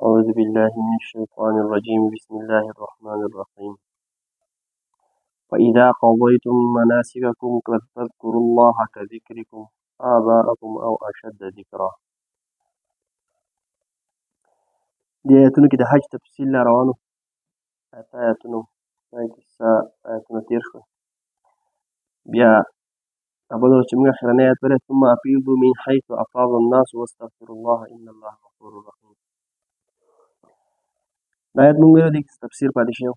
أعوذ بالله من الشيطان الرجيم بسم الله الرحمن الرحيم فإذا قضيتم مناسككم فاذكروا الله كذكركم آباءكم أو أشد ذكرا. دي آياتونو کې د حج تفصیل لا روانو آیاتونو تیر شو. بیا ابدو چې موږ اخرنی آیات ویلی ثم أفیضوا من حيث أفاض الناس واستغفروا الله إن الله غفور رحیم. دا آیات موږ ویلو دې تفسیر پاتې شوی.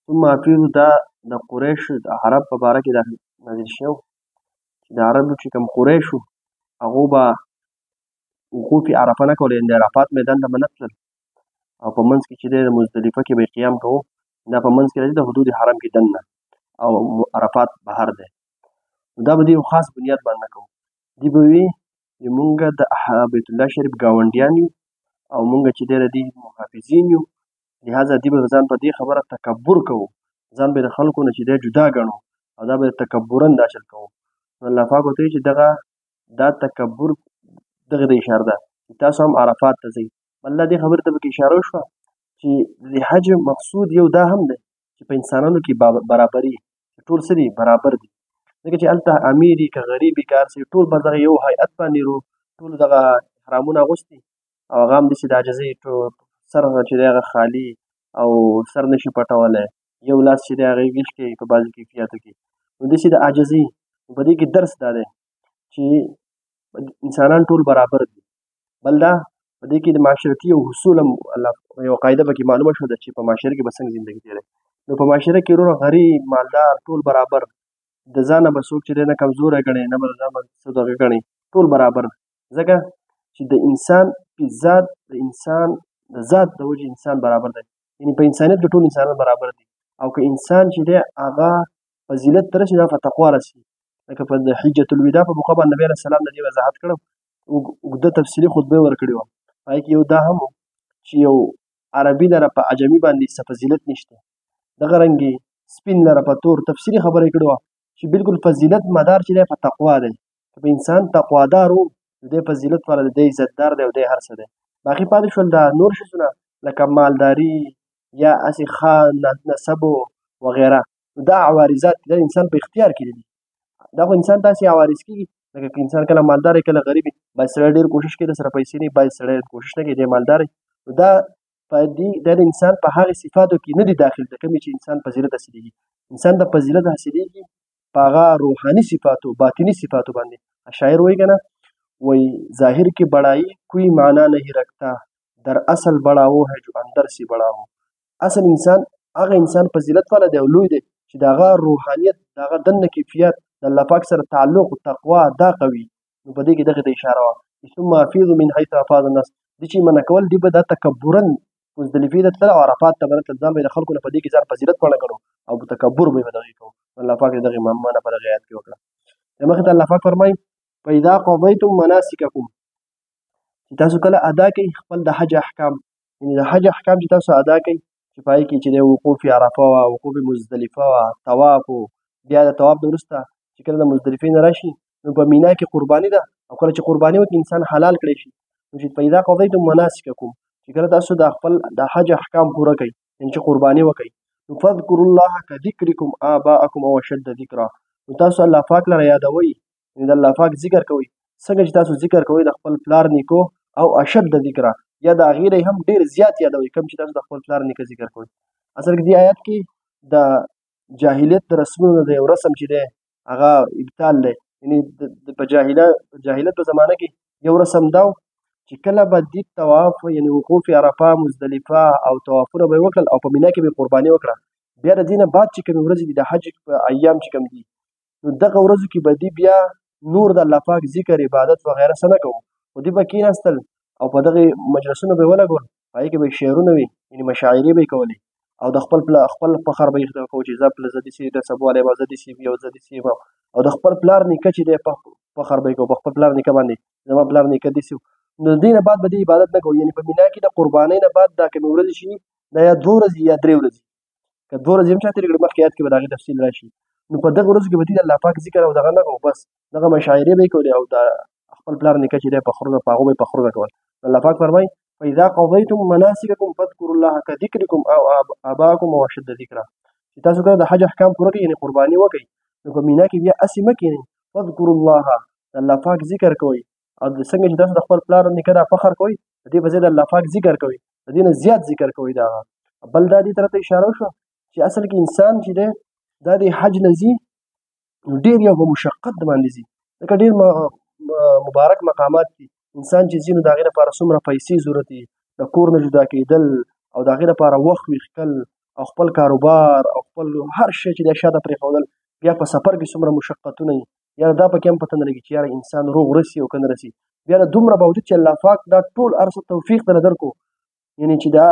ثم أفیضوا دا د قریش د عرب په باره کې نازل شوی چې د عربو چې کوم قریشو هغو به وقوف عرفه نه کول، یعنې د عرفات میدان ته به نه تلل او په منځ کې چې دی د مزدلفه کې به یې قیام کوو. دا په منځ کې راځي د حدود حرم کې دننه او عرفات بهر دی. دا به د یو خاص بنیاد باندې کوو. دي به وي چې مونږ د بیت الله شریف ګاونډیان یو او مونږ چې دی د دې محافظین یو، لهذا دي به ځان په دې خبره تکبر کوو، ځان به د خلکو نه چې دی جدا ګڼو او دا به تکبرا دا چل کوو. نو الله پاک ورته وایي چې دا تکبر دغه د اشاره ده چې تاسو هم عرفات ته ځئ. الله دې خبرې ته پکې اشاره وشوه چې د حج مقصود یو دا هم دی چې په انسانانو کې برابري، ټول څه دي برابر دي. ځکه چې هلته امیر وي که غریب وي که هر څه ټول به دغه یو هیئت باندې ټول دغه احرامونه اغوستي او هغه هم داسې د عاجزۍ سر چې دی هغه خالي او سر نشي پټولی، یو لاس چې دی هغه یې ویښ کوي په بعضو کیفیاتو کې. نو داسې د عاجزۍ په دې کې درس دا دی چې انسانان ټول برابر دي. بل دا په دې کې د معاشرتي یو حصول هم یو قاعده پکې معلومه شوه چې په معاشره کې به څنګه زندګي تېروي. نو په معاشره کې وروره غریب مالدار ټول برابر، د ځانه به څوک چې دی نه کمزوری ګڼي نه به د ځان څه دغه ګڼي، ټول برابر. ځکه چې د انسان په ذات د انسان د ذات د وجې انسان برابر دی، یعنې په انسانیت کې ټول انسانان برابر دي. او که انسان چې دی هغه فضیلت ته رسي دا په تقوا رسي. لکه په د حجة الوداع په موقع باندې نبي علیه السلام د دې وضاحت کړی، اوږده تفصیلي خطبې ورکړې وه. په هغې کې یو دا هم چې یو عربي لره په عجمي باندې څه فضیلت نشته، دغه رنګې سپین لره په تور تفصیلي خبره یې کړې وه چې بالکل فضیلت مدار چې دی په تقوا دی. که په انسان تقوادار و د دې فضیلت والا دی، دی عزتدار دی او دی هر څه دی. باقي پاتې شول دا نور شیزونه لکه مالداري یا هسې ښه نسب وغیره، دا عوارضات دا انسان په اختیار کې دي. دا خو انسان داسې عوارض کېږي لکه که انسان کله مالدار وي کله غریب وي، باید سړی ډېر کوشش کوي، د سره پیسې نه وي باید سړی کوشش نه کوي دی مالدار وي. نو دا د انسان په هغې صفاتو کې نه دي داخل، د کومې چې انسان فضیلت حاصلېږي. انسان د فضیلت حاصلېږي په هغه روحاني صفاتو باطني صفاتو باندې. شاعر وایي که نه، وایي ظاهر کې بڑائی کوئی معنا نہیں رکھتا در اصل بڑا وہ ہے جو اندر سے بڑا ہو. اصل انسان هغه انسان فضیلت والا دی او لوی دی چې د هغه روحانیت د هغه دننه کیفیت د الله پاک سره تعلق تقوا دا قوي. نو په دې کې دغې ته اشاره وه ثم افیضوا من حیث افاض الناس. دې چې منع کول دي به دا تکبرا مزدلفې ته تلل او عرفات ته به نه تلل، ځان به یې د خلکو نه په دې کې ځان فضیلت پڼه ګڼو او تکبر به یې په دغې کوو. الله پاک یې دغې منع په دغې آیات کې وکړه. مخې ته الله پاک فرمایي فاذا قضیتم مناسککم، چې تاسو کله ادا کوئ خپل د حج احکام، یعنې د حج احکام چې تاسو ادا کوئ چې په هغې کې چې دی وقوف عرفه وه، وقوف مزدلفه وه، طواف و، بیا د طواف نه وروسته چې کله د مزدلفې نه راشي نو په مینا کې قرباني ده او کله چې قرباني وکړي انسان حلال کړی شي. نو چې فاذا قضیتم مناسککم چې کله تاسو د خپل د حج احکام پوره کوئ، یعنې چې قرباني وکړئ، نو فاذکروا الله کذکرکم آباءکم او اشد ذکرا. نو تاسو الله پاک لره یادوئ، یعنې د الله پاک ذکر کوئ څنګه چې تاسو ذکر کوئ د خپل پلار نیکو او اشد ذکرا، یا د هغې نه هم ډېر زیات یادوئ کوم چې تاسو د خپل پلار نیکه ذکر کوئ. اصل کې دې آیات کې د جاهلیت د رسمونو د یو رسم چې دی هغه ابطال دی. یعنې په جاهلیت په زمانه کې یو رسم دا و چې کله به دې طواف یعنې وقوف عرفه مزدلفه او طوافونه به یې وکړل او په مینا کې به یې قرباني وکړه، بیا د دې نه بعد چې کومې ورځې دي د حج ایام چې کوم دي نو دغه ورځو کې به دې بیا نور د الله پاک ذکر عبادت وغیره څه نه کوو، خو دې به کېناستل او په دغې مجلسونو به یې ولګول، په هغې کې به یې شعرونه وي، یعنې مشاعرې به یې کولې او د خپل فخر به یې کوو چې زه داسې نسب والی یم، زه داسې یم او زه داسې یم، او د خپل پلار نیکه چې دی فخر به یې کوو په خپل پلار نیکه باندې، زما پلار نیکه داسې و. نو د دې نه بعد به دې عبادت نه کوو، یعنې په مینا کې د قربانۍ نه بعد دا کومې ورځې شي دا یا 2 ورځې یا 3 ورځې، که 2 ورځې هم چا تېرې کړې مخکې آیات کې به د هغې تفصیل راشي. نو په دغه ورځو کې به دې د الله پاک ذکر او دغه نه کوو، بس دغه مشاعرې به یې کولې او د خپل پلار نیکه چې دی فخرونه په هغو به یې فخرونه کول. الله پاک فرمایي فإذا قضيتم مناسککم فاذکروا الله کذکرکم او آباءکم او اشد ذکرا. چې تاسو کله د حج احکام پوره کړئ یعنې قرباني وکړئ نو په مینا کې بیا هسې مه کښېنئ، فاذکروا الله د الله پاک ذکر کوئ، او څنګه چې تاسو د خپل پلار نیکه دا فخر کوئ د دې په ځای د الله پاک ذکر کوئ، د دې نه زیات ذکر کوئ. د هغه بل دا دې طرف ته اشاره وشوه چې اصل کې انسان چې دی دا د حج نه ځي نو ډېر یو په مشقت باندې ځي، ځکه ډېر مبارک مقامات دي. انسان چې ځي نو د هغې لپاره څومره پیسې ضرورت دي، د کور نه جدا کېدل او د هغې لپاره وخت ویښکل او خپل کاروبار او خپل هر شی چې دی شاته پرېښودل، بیا په سفر کې څومره مشقتونه وي. یاره دا پکې هم پته نه لګي چې یاره انسان روغ رسي او که نه رسي. بیا د دومره باوجود چې الله پاک دا ټول هر څه توفیق درله درکړو، یعنې چې دا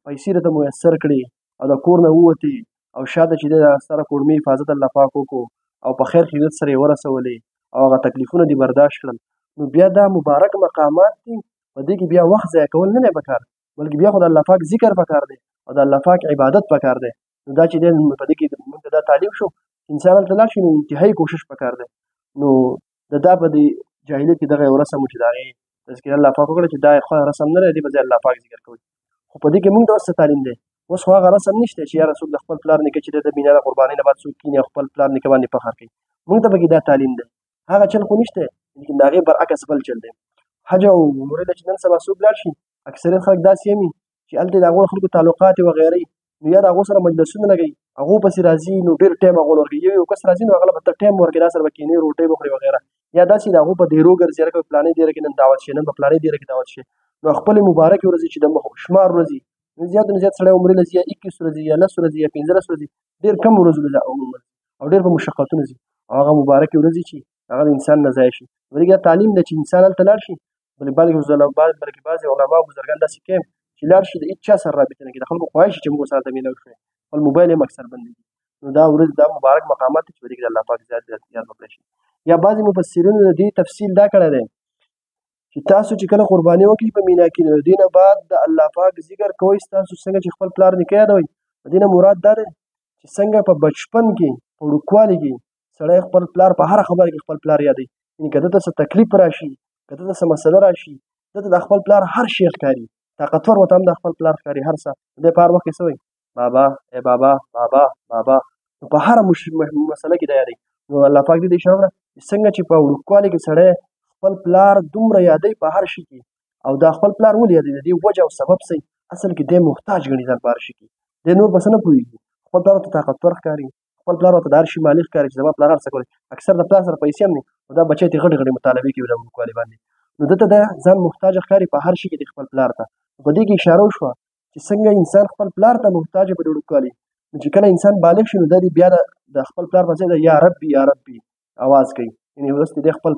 پیسې درته میسر کړي او د کور نه ووتې او شاته چې دی د سره کورمې حفاظت الله پاک وکړو او په خیر خیریت سره یې ورسولې او هغه تکلیفونه دې برداشت کړل، نو بیا دا مبارک مقامات دي، په دې کې بیا وخت ضایع کول نه دی پکار، بلکې بیا خو د الله پاک ذکر پکار دی او د الله پاک عبادت پکار دی. نو دا چې دی په دې کې موږ ته دا تعلیم شو انسان هلته لاړ شي نو انتهایي کوشش پکار دی. نو د دا په دې جاهلیت کې دغه یو رسم و چې د هغې تذکره الله پاک وکړه چې دا رسم نه دی، دې په ځای الله پاک ذکر کوي. خو په دې کې موږ ته اوس څه تعلیم دی؟ اوس خو هغه رسم نشته چې یاره څوک د خپل پلار نیکه چې دی د مینا د قربانۍ نه بعد څوک کښېني او خپل پلار نیکه باندې فخر کوي. موږ ته پکې دا تعلیم دی، هغه چل خو نشته، لیکن د هغې برعکس بل چل دی. حج او عمرې ته چې نن سبا څوک لاړ شي اکثریت خلک داسې هم وي چې هلته د هغو خلکو تعلقات وغیرې نو یا د هغو سره مجلسونه لګوي، هغو پسې راځي نو ډېر ټایم هغو له ورکوي. یو کس راځي نو هغه له به ته ټایم ورکړي، دا سره به کښېنې روټۍ به خوري وغیره، یا داسې د هغو په دیرو ګرځي هلکه په فلانۍ دیره کې نن دعوت شي، نن په فلانۍ دیره کې دعوت شي. نو خپلې مبارکې ورځې چې د شمار ورځې نو زیات نه زیات سړی عمرې له ځي یا 21 ورځې یا 10 ورځې یا 15 ورځې، ډېر کم ورځو له عموما او ډېر په مشقتونو ځي، او هغه مبارکې ورځې چې هغه د انسان نه ضایع شي. بلکې دا تعلیم دی چې انسان هلته لاړ شي، بلکې بعضې علما او بزرګان داسې کوي چې لاړ شي د هېڅ چا سره رابطه نه کوي، د خلکو خواهش چې موږ ورسره هلته میلاو شو، خپل موبایل یې اکثر بندوي. نو دا ورځ دا مبارک مقامات دي چې په دې کې د الله پاک یاد وکړی شي. یا بعضې مفسرینو د دې تفصیل دا کړی دی چې تاسو چې کله قرباني وکړئ په مینا کې د دې نه بعد د الله پاک ذکر کوئ، ستاسو څنګه چې خپل پلار نیکه یادوئ، د دې نه مراد دا دی چې څنګه په بچپن کې په وړوکوالي کې سړی خپل پلار په هره خبره کې خپل پلار یادوي، یعنې که دته څه تکلیف راشي، که دته څه مسله راشي، دته د خپل پلار هر شی ښکاري، طاقتور ورته هم د خپل پلار ښکاري، هر څه دی په هر وخت کې څه وایي بابا ای بابا بابا بابا، نو په هره مسله کې دا یادوي. نو الله پاک دې اشاره وکړه چې څنګه چې په وړوکوالي کې سړی خپل پلار دومره یادوي په هر شي کې، او دا خپل پلار ولې یادوي د دې وجه او سبب څه اصل کې دی محتاج ګڼي ځان په هر شي کې، دی نور په څه نه پوهېږي، خپل پلار ورته طاقتور ښکاري، خپل پلار ورته د هر شي مالک ښکاري چې زما پلار هر څه کولی، اکثر د پلار سره پیسې هم نه وي نو دا بچی ته غټې غټې مطالبې کوي د وړوکوالي باندې، نو دته دا ځان محتاج ښکاري په هر شي کې د خپل پلار ته. په دې کې اشاره وشوه چې څنګه انسان خپل پلار ته محتاج په وړوکوالي، نو چې کله انسان بالغ شي نو دا دې بیا د خپل پلار په ځای د یا ربي یا ربي اواز کوي، یعنې اوس دې خپل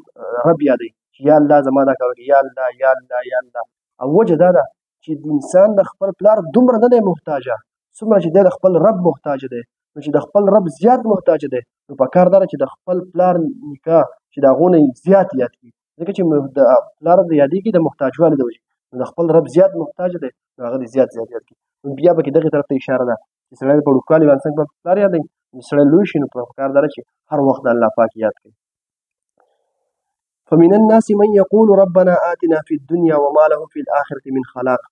رب یادوي چې یا الله زما دا کار وکړي، یا الله یا الله یا الله. او وجه دا ده چې انسان د خپل پلار دومره نه دی محتاجه څومره چې دی د خپل رب محتاج دی، نو چې د خپل رب زیات محتاج دی نو پکار دا ده چې د خپل پلار نیکه چې د هغو نه زیات یاد کړي، ځکه چې د پلار د یادېږي د محتاجوالي د وجې، نو د خپل رب زیات محتاج دی نو هغه دې زیات یاد کړي. نو بیا پکې دغې طرف ته اشاره ده چې سړی په وړوکوالي باندې څنګه خپل پلار یادوي، نو سړی لوی شي نو پکار دا ده چې هر وخت د الله پاک یاد کړي. فمن الناس من يقول ربنا آتنا في الدنيا وما له في الآخرة من خلاق.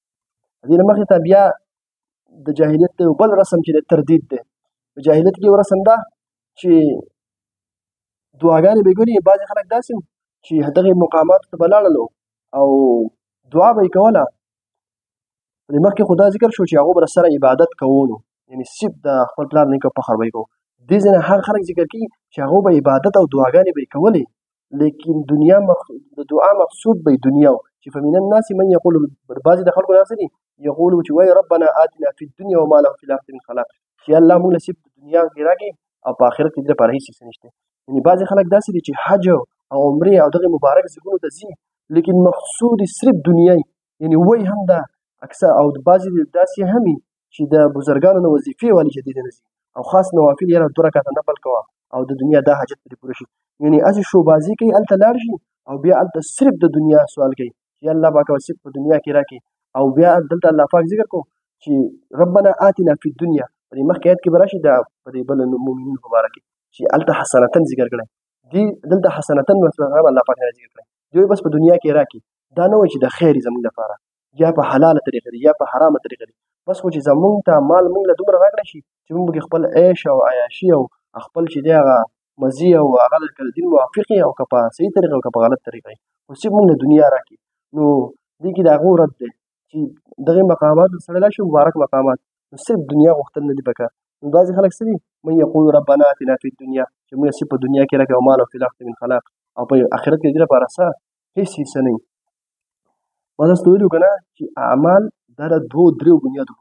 دې نه مخکې ته بیا د جاهلیت یو بل رسم چې د تردید دی. په جاهلیت کې یو رسم ده چې دعاګانې به یې ګوري، بعضې خلک داسې وو چې دغې مقاماتو ته به لاړل او دعا به یې کوله. د مخکې خو دا ذکر شو چې هغو به سره عبادت کوو، یعنې صرف د خپل پلار نیکه فخر به یې کوو. دې ځای نه هغه خلک ذکر کړي چې هغو به عبادت او دعاګانې به یې کولې، لیکن دنیا د دعا مقصود به دنیا و چې فمن الناس من یقول، بعضې د خلکو داسې دي یقول چې وایي ربنا آتنا فی الدنیا وما له فی الآخرة من خلاق، چې الله موږ له صرف د دنیا کې راکړي او په آخرت کې دې لپاره هېڅ څه نشته. یعنې بعضې خلک داسې دي چې حج او عمرې او دغې مبارک ځایونو ته ځي لیکن مقصود یې صرف دنیا یي، یعنې وایي هم دا اکثر، او بعضې داسې هم وي چې د بزرګانو نه وظیفې والي چې دې ته نه ځي او خاص نوافل یاره 2 رکعته نفل کوه او د دنیا دا حاجت پرې پوره شي، یعنې هسې شوبازي کوي هلته لاړ شي او بیا هلته صرف د دنیا سوال کوي چې الله پاکه صرف په دنیا کې راکړي. او بیا دلته الله پاک ذکر کو چې ربنا آتنا فی الدنیا، په دې مخکې آیت کې به راشي په دې بل مؤمنین په باره کې چې هلته حسنتن ذکر کړی دي، دلته حسنتن هم الله پاک نه ذکر کړی، دوی بس په دنیا کې راکړي، دا نه وایي چې د خیر زموږ لپاره، یا په حلاله طریقه دي یا په حرامه طریقه دي. بس خو چې زمونږ ته مال مونږ له دومره راکړی شي چې مونږ پکې خپل عیش او عیاشي او خپل چې دی هغه مزي او هغه که د دین موافق وي او که په صحیح طریقه او که په غلط طریقه وي، خو صرف مونږ له دنیا راکړي. نو دې کې د هغو رد دی چې دغې مقاماتو سړی لاړ شي، مبارک مقامات، نو صرف دنیا غوښتل نه دي پکار. نو بعضې خلک څه دي، من یقول ربنا اتنا فی الدنیا، چې مونږ صرف په دنیا کې راکړي، او ما له فی الاخرة من خلاق، او په آخرت کې د دې لپاره څه هېڅ حصه نه وي. ما تاسو ته ویلي وو که نه چې اعمال دا د دوو دریو بنیادو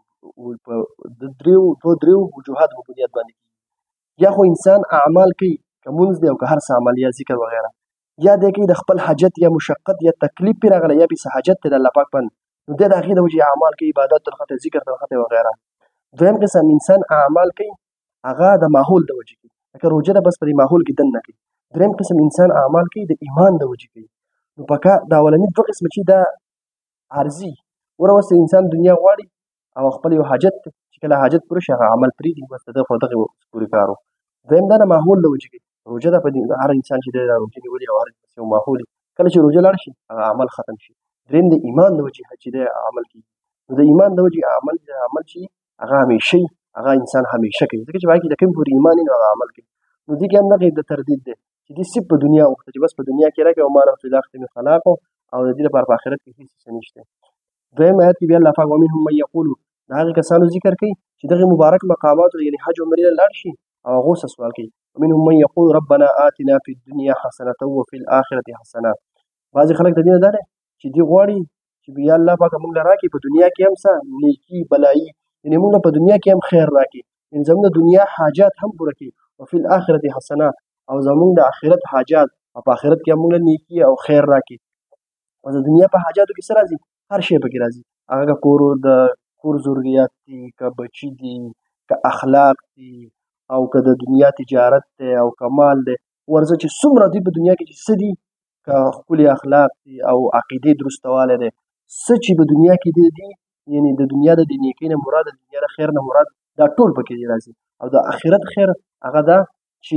د دوو دریو وجوهاتو په بنیاد باندې کېږي. یا خو انسان اعمال کوي، که مونځ دی او که هر څه عمل یا ذکر وغیره، یا دی کوي د خپل حاجت یا مشقت یا تکلیف پرې راغلی یا پې څه حاجت دی د الله پاک باندې، نو دی د هغې د وجې اعمال کوي، عبادت ته نښتی، ذکر ته نښتی وغیره. دویم قسم انسان اعمال کوي هغه د ماحول د وجې کوي، لکه روژه ده بس په دې ماحول کې دننه کوي. دریم قسم انسان اعمال کوي د ایمان د وجې کوي. نو پکار د اولني دوه قسمه چې دا عارضي وره اوس انسان دنیا غواړي او خپل یو حاجت چې کله حاجت پوره شي هغه عمل پرېږدي، بس د ده خو دغې پورې کار و. دویم دا د ماحول د وجې کوي. روژه ده په هر انسان چې دی دا روژه نیولې او هر یو ماحول کله چې روژه لاړ شي هغه عمل ختم شي. دریم د ایمان د وجې چې دی عمل کېږي. نو د ایمان د وجې عمل چې هغه همیشه هغه انسان همیشه کوي، ځکه چې په هغې کې د کوم پورې ایمان نو هغه عمل کوي. نو دې کې هم دغې د تردید دی چې دې صرف په دنیا غوښته چې بس په دنیا کې راکړي، او ما له فی الاخرة من خلاق، او د دې لپاره په آخرت کې هېڅ څه نشته. دویم آیت کې بیا الله پاک ومنهم من یقولو د هغې کسانو ذکر کوي چې دغې مبارک مقاماتو یعنې حج عمرې ته لاړ شي او هغو څه سوال کوي. ومنهم من یقول ربنا آتنا فی الدنیا حسنة وفي الآخرة حسنة. بعضې خلک د دې نه دا دی چې دوی غواړي چې یا الله پاکه مونږ له راکړي په دنیا کې هم څه نیکي بلایي، یعنې مونږ له په دنیا کې هم خیر راکړي، یعنې زموږ د دنیا حاجات هم پوره کړي، وفي الآخرة حسنة، او زموږ د آخرت حاجات او په آخرت کې هم مونږ له نیکي او خیر راکړي. او د دنیا په حاجاتو کې څه راځي؟ هر شی پکې راځي، هغه که کور ضروریات دي، که بچي دي، که اخلاق دي، او که د دنیا تجارت دی، او که مال دی، ورځه چې څومره دوی په دنیا کې چې څه دي، که ښکلي اخلاق دي او عقیدې درستوالی دی، څه چې په دنیا کې دي یعنې د دنیا د دې نیکۍ نه مراد، د دنیا د خیر نه مراد، دا ټول پکې راځي. او د آخرت خیر هغه دا چې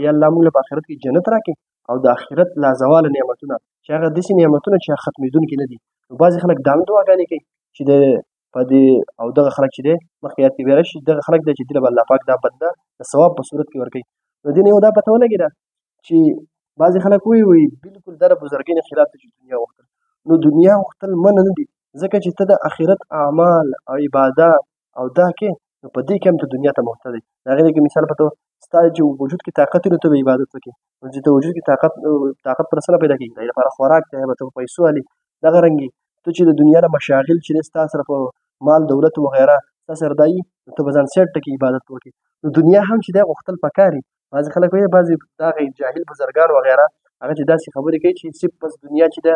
یا الله موږ له په آخرت کې جنت راکړي، او د آخرت لازواله نعمتونه چې هغه داسې نعمتونه چې ختمېدونکي نه دي. نو بعضې خلک دا هم دعاګانې کوي چې په دې، او دغه خلک چې دی مخکې یاد کې بیا راشي، دغه خلک دی چې دې له به الله پاک دا بنده د ثواب په صورت کې ورکوي. نو دې نه یو دا پته ولګېده چې بعضې خلک وایي بلکل دا د بزرګۍ نه خلاف دی چې دنیا غوښتل. نو دنیا غوښتل منع نه دي، ځکه چې ته د آخرت اعمال او عبادات او دا کې، نو په دې کې هم ته دنیا ته محتاج دی. د هغې کې مثال په توګه ستا چې وجود کې طاقت وي نو ته به عبادت وکړې، نو چې ته وجود کې طاقت پر څه نه پیدا کېږي؟ د هغې لپاره خوراک دی، به ته په پیسو حالي. دغه رنګې ته چې د دنیا نه مشاغل چې دی ستا سره په مال دولت وغیره ستا سره دا وي، نو ته به ځان سیټ ټکي عبادت وکړې. نو دنیا هم چې دی غوښتل پکار وي. بعضې خلک وایي بعضې دغه جاهل بزرګان وغیره هغه چې داسې خبرې کوي چې صرف بس دنیا چې ده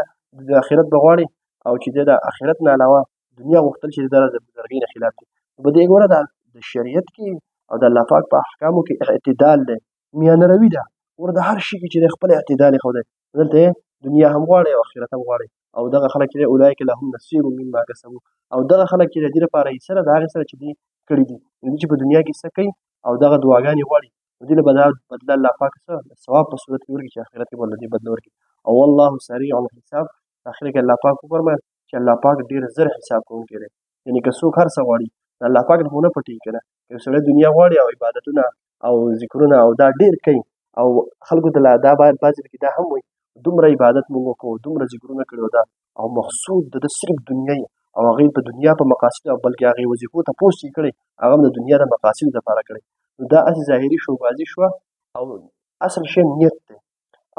د آخرت به غواړي، او چې دی د آخرت نه علاوه دنیا غوښتل چې دا د بزرګۍ نه خلاف دي. په دې ګوره د شریعت کې او د الله پاک په احکامو کې اعتدال دی، میانه روي ده. ګوره د هر شي کې چې دی خپل اعتدال یې ښودی. دلته یې دنیا هم غواړي او آخرت هم غواړي. او دغه خلک چې دی اولئک لهم نصیب مما کسبوا، او دغه خلک چې د دې لپاره حصه ده د هغې سره چې دوی کړي دي، یعنې چې په دنیا کې څه کوي او دغه دعاګانې غواړي، نو دوی له به دا بدله الله پاک څه د ثواب په صورت کې ورکړي چې آخرت کې به له دې بدله ورکړي. او والله سریع الحساب، اخر کې الله پاک وفرمایل چې الله پاک ډېر زر حساب کوونکی دی. یعنې که څوک هر څه غواړي د الله پاک نه خو نه پټېږي که نه، که یو سړی دنیا غواړي او عبادتونه او ذکرونه او دا ډېر کوي، او خلکو ته دا باید بعضې پکې دا هم وایي دومره عبادت مونږ وکړو، دومره ذکرونه کړي، او دا او مقصود د ده صرف دنیا یې، او هغې په دنیا په مقاصد او بلکې هغې وظیفو تپوس چې یې کړی هغه هم د دنیا د مقاصدو دپاره کړی. نو دا هسې ظاهري شوبازي شوه، او اصل شی نیت دی.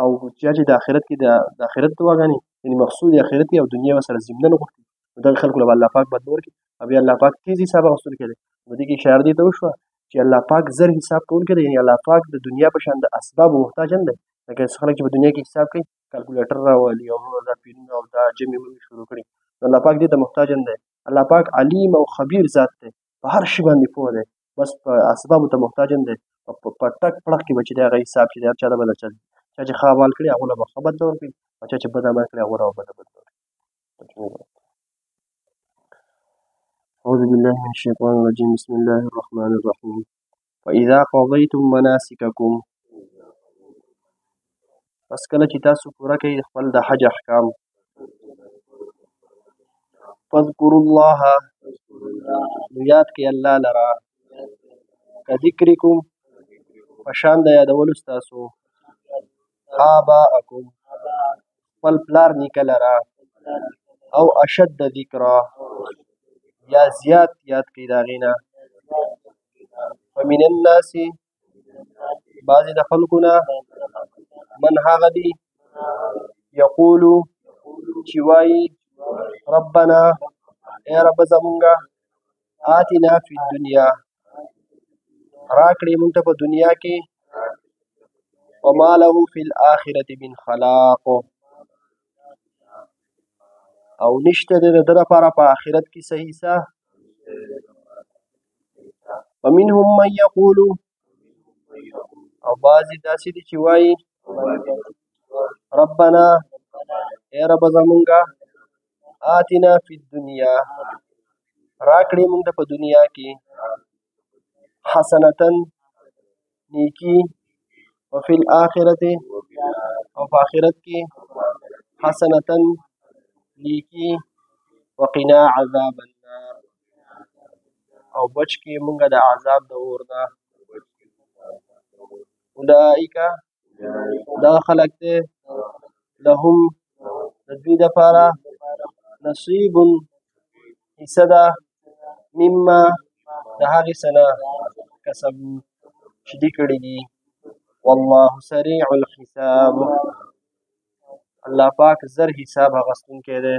او چې د آخرت کې د آخرت دعاګانې یعنې مقصود یې آخرت او دنیا ورسره ضمناً غوښتي، نو دغه خلکو له به الله پاک بدله ورکړي، او بیا الله پاک تیز حساب اخیستونکی دی. نو دې کې اشاره دې ته وشوه چې الله پاک زر حساب کوونکی دی، یعنې الله پاک د دنیا په شان د اسبابو محتاج هم دی. لکه خلک چې په دنیا کې حساب کوي کالکولیټر راولي او دا پیرونه او دا جمع ممې شروع کړي، نو الله پاک دې ته محتاج هم دی. الله پاک علیم او خبیر ذات دی، په هر شي باندې پوه دی، بس په اسبابو ته محتاج هم دی. په ټک پړک کې به چې دی هغه حساب چې دی هر چا ته به چا چې ښه عمل کړي هغو له به ښه بدله ورکړي، او چا چې بد عمل کړي هغو له به بده بدله ورکړي. أعوذ بالله من الشيطان الرجيم بسم الله الرحمن الرحيم فإذا قضيتم مناسككم، پس کله چې تاسو پوره کوئ خپل د حج احکام، فاذكروا الله نو یاد کړئ الله لره كذکرکم پشان د یادولو ستاسو آباءکم خپل پلار نیکه لره او اشد ذکرا یا زیات یاد کړئ د هغې نه ومن الناس بعضې د خلکو نه من هغه دی یقولو چې وایي ربنا ای رب زمونږه آتنا فی الدنیا راکړې مونږ ته په دنیا کې وما له فی الآخرة من خلاق او نشته د ده لپاره په آخرت کې څه حصه ومنهم من یقول او بعضې داسې دي چې وایي ربنا ای رب زمونږه آتنا فی الدنیا راکړې مونږ ته په دنیا کې حسنتن نیکی وفي الآخرة او په آخرت کې حسنتن نیکی وقنا عذاب النار او بچ کې مونږ د عذاب د اور نه اولئک دا خلک دی لهم د دوی دپاره نصیب حصه ده مما د هغې څه نه کسبو چې دي کړي دي والله سریع الحساب الله پاک زر حساب اخیستونکی دی